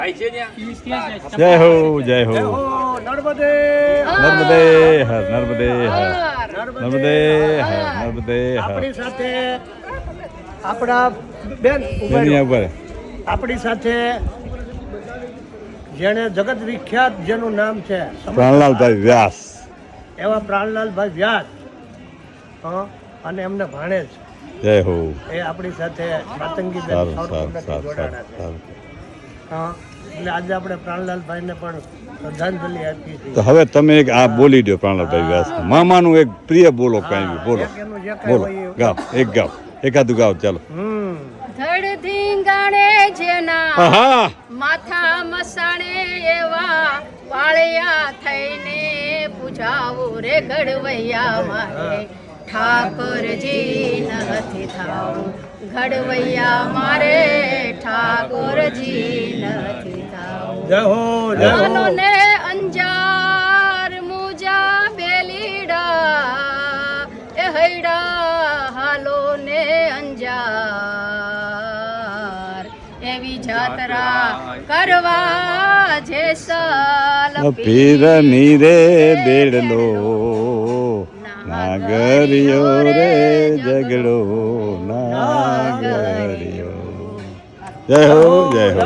જય હો જય હો નર્મદે નર્મદે હર નર્મદે હર નર્મદે હર નર્મદે હર આપણી સાથે આપણા બેન એની ઉપર આપણી સાથે જેને જગત વિખ્યાત જેનું નામ છે પ્રાણલાલભાઈ વ્યાસ એવા પ્રાણલાલભાઈ વ્યાસ અને એમને ભાણેજ જય હો એ આપણી સાથે માતંગી બેન સારું સારું જોડાણા સારું છે સારું એટલે આજે આપણે પ્રાણલાલભાઈને પણ શ્રદ્ધાંજલિ આપી છે. તો હવે તમે એક આ બોલી દો પ્રાણલાલભાઈ વ્યાસ મામાનું એક પ્રિય બોલો કઈ બી બોલો એનું જે કાંઈ બોલો હોય એ. ગાઓ એક ગાઓ એકાદું ગાઓ ચાલો ધડ ધીંગાણે જેના હા માથા મસાણે એવા વાળિયા થઈને પૂજાવો રે ઘડવૈયા મારે ઠાકોરજી નથી થાવું ઘડવૈયા મારે ઠાકોરજી નથી થાવું જય હો જય હો આનો ને અંજાર મુજા બેલીડા એ હૈડા હાલો ને અંજાર એવી જાત્રા કરવા જે સાલ પીરની રે બેડલો નાગરિયો રે ઝઘડો નાગરિયો જય હો જય હો